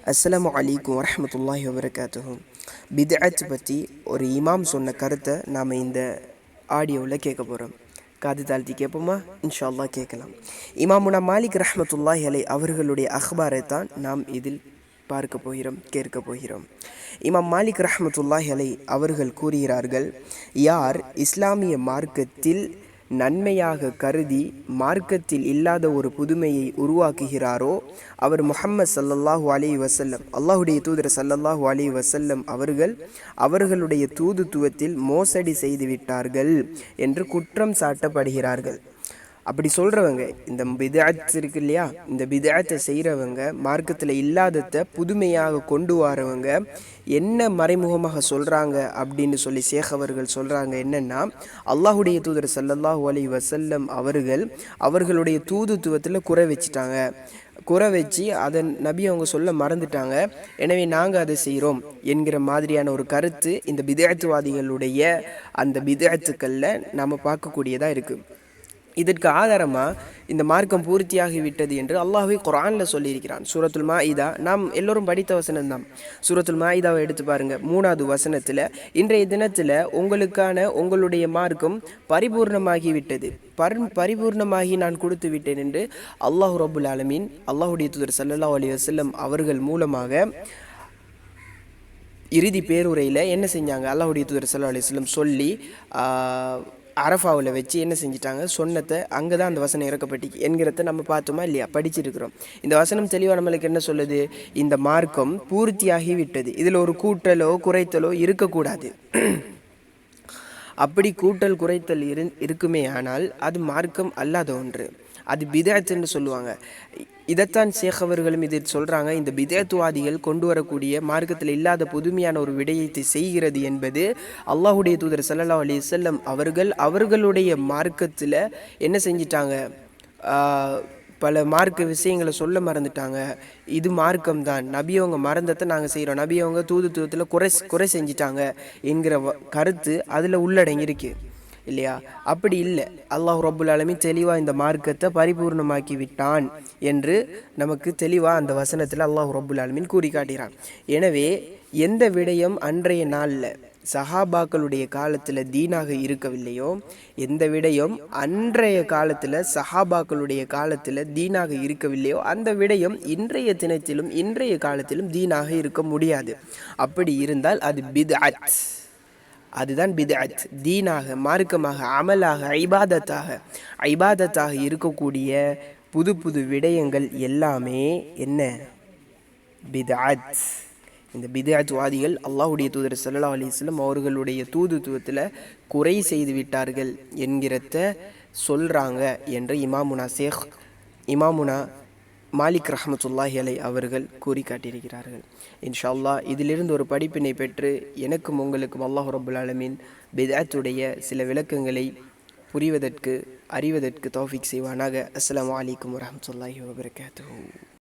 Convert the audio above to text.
அஸ்ஸலாமு அலைக்கும் வரஹ்மத்துல்லாஹி வபரகாத்துஹு. பித்அத் பற்றி ஒரு இமாம் சொன்ன கருத்தை நாம் இந்த ஆடியோவில் கேட்க போகிறோம். காது தாழ்த்தி கேட்போமா? இன்ஷா அல்லாஹ் கேட்கலாம். இமாமுனா மாலிக் ரஹ்மத்துல்லாஹி அலை அவர்களுடைய அஹ்பாரை தான் நாம் இதில் பார்க்க போகிறோம், கேட்க போகிறோம். இமாம் மாலிக் ரஹ்மத்துல்லாஹி அலை அவர்கள் கூறுகிறார்கள், யார் இஸ்லாமிய மார்க்கத்தில் நன்மையாக கருதி மார்க்கத்தில் இல்லாத ஒரு புதுமையை உருவாக்குகிறாரோ அவர் முஹம்மது ஸல்லல்லாஹு அலைஹி வஸல்லம், அல்லாஹுடைய தூதர் ஸல்லல்லாஹு அலைஹி வஸல்லம் அவர்களுடைய தூதுத்துவத்தில் மோசடி செய்து விட்டார்கள் என்று குற்றம் சாட்டப்படுகிறார்கள். அப்படி சொல்கிறவங்க, இந்த பித்அத் இருக்கு இல்லையா, இந்த பித்அத்தை செய்கிறவங்க, மார்க்கத்தில் இல்லாததை புதுமையாக கொண்டு வரவங்க என்ன மறைமுகமாக சொல்கிறாங்க அப்படின்னு சொல்லி ஷேக் அவர்கள் சொல்கிறாங்க. என்னென்னா, அல்லாஹுடைய தூதர் ஸல்லல்லாஹு அலைஹி வஸல்லம் அவர்களுடைய தூதுத்துவத்தில் குறை வச்சுட்டாங்க. குறை வச்சு அதை நபி அவங்க சொல்ல மறந்துட்டாங்க, எனவே நாங்கள் அதை செய்கிறோம் என்கிற மாதிரியான ஒரு கருத்து இந்த பித்அத்துவாதிகளுடைய அந்த பித்அத்துக்களில் நாம் பார்க்கக்கூடியதாக இருக்குது. இதற்கு ஆதாரமாக இந்த மார்க்கம் பூர்த்தியாகிவிட்டது என்று அல்லாஹ்வே குர்ஆனில் சொல்லியிருக்கிறான். சூரத்துல் மாஇதா நாம் எல்லோரும் படித்த வசனம் தான். சூரத்துல் மாஇதாவை எடுத்து பாருங்கள். 3வது வசனத்தில், இன்றைய தினத்தில் உங்களுடைய மார்க்கம் பரிபூர்ணமாகிவிட்டது, பரிபூர்ணமாகி நான் கொடுத்து விட்டேன் என்று அல்லாஹ் ரப்புல் ஆலமீன் அல்லாஹுடைய தூதர் ஸல்லல்லாஹு அலைஹி வஸல்லம் அவர்கள் மூலமாக இறுதி பேருரையில் என்ன செஞ்சாங்க, அல்லாஹுடைய தூதர் ஸல்லல்லாஹு அலைஹி வஸல்லம் சொல்லி அரஃபாவில் வச்சு என்ன செஞ்சிட்டாங்க, சொன்னதை அங்கே தான் அந்த வசனம் இறக்கப்பட்டு என்கிறத நம்ம பார்த்தோமா இல்லையா, படிச்சிருக்கிறோம். இந்த வசனம் தெளிவாக நம்மளுக்கு என்ன சொல்லுது, இந்த மார்க்கம் பூர்த்தியாகி விட்டது, இதில் ஒரு கூட்டலோ குறைத்தலோ இருக்கக்கூடாது. அப்படி கூட்டல் குறைத்தல் இருக்குமே ஆனால் அது மார்க்கம் அல்லாத ஒன்று, அது பித்அத்ன்னு சொல்லுவாங்க. இதைத்தான் ஷேக் அவர்களும் இதில் சொல்கிறாங்க. இந்த பித்அத்துவாதிகள் கொண்டு வரக்கூடிய மார்க்கத்தில் இல்லாத புதுமையான ஒரு விடயத்தை செய்கிறது என்பது அல்லாஹுடைய தூதர் ஸல்லல்லாஹு அலைஹி வஸல்லம் அவர்களுடைய மார்க்கத்தில் என்ன செஞ்சிட்டாங்க, பல மார்க்க விஷயங்களை சொல்ல மறந்துட்டாங்க. இது மார்க்கம்தான், நபியவங்க மறந்ததை நாங்கள் செய்கிறோம், நபியவங்க தூதுத்துவத்தில் குறை செஞ்சிட்டாங்க என்கிற கருத்து அதில் உள்ளடங்கியிருக்கு இல்லையா? அப்படி இல்லை. அல்லாஹ் ரப்புல் ஆலமீன் தெளிவாக இந்த மார்க்கத்தை பரிபூர்ணமாக்கி விட்டான் என்று நமக்கு தெளிவாக அந்த வசனத்தில் அல்லாஹ் ரப்புல் ஆலமீன் கூறி காட்டுகிறான். எனவே எந்த விடயம் அன்றைய நாளில் சஹாபாக்களுடைய காலத்தில் தீனாக இருக்கவில்லையோ, எந்த விடயம் அன்றைய காலத்தில் சஹாபாக்களுடைய காலத்தில் தீனாக இருக்கவில்லையோ அந்த விடயம் இன்றைய தினத்திலும் இன்றைய காலத்திலும் தீனாக இருக்க முடியாது. அப்படி இருந்தால் அது பித்அத், அதுதான் பித்அத். தீனாக, மார்க்கமாக, அமலாக, ஐபாதத்தாக இருக்கக்கூடிய புது புது விடயங்கள் எல்லாமே என்ன, பித்அத். இந்த பித்அத்வாதிகள் அல்லாஹ்வுடைய தூதர் ஸல்லல்லாஹு அலைஹி வஸல்லம் அவர்களுடைய தூதுத்துவத்தில் குறை செய்து விட்டார்கள் என்கிறத சொல்கிறாங்க என்று இமாமுனா மாலிக் ரஹ்மத்துல்லாஹி அலை அவர்கள் கூறி காட்டியிருக்கிறார்கள். இன்ஷா அல்லாஹ் இதிலிருந்து ஒரு படிப்பினை பெற்று எனக்கும் உங்களுக்கும் அல்லாஹ் ரப்புல் ஆலமீன் பித்அத்துடைய சில விளக்கங்களை புரிவதற்கு அறிவதற்கு தௌஃபீக் செய்வானாக. அஸ்ஸலாமு அலைக்கும் வரஹ்மத்துல்லாஹி வபரகாத்துஹு.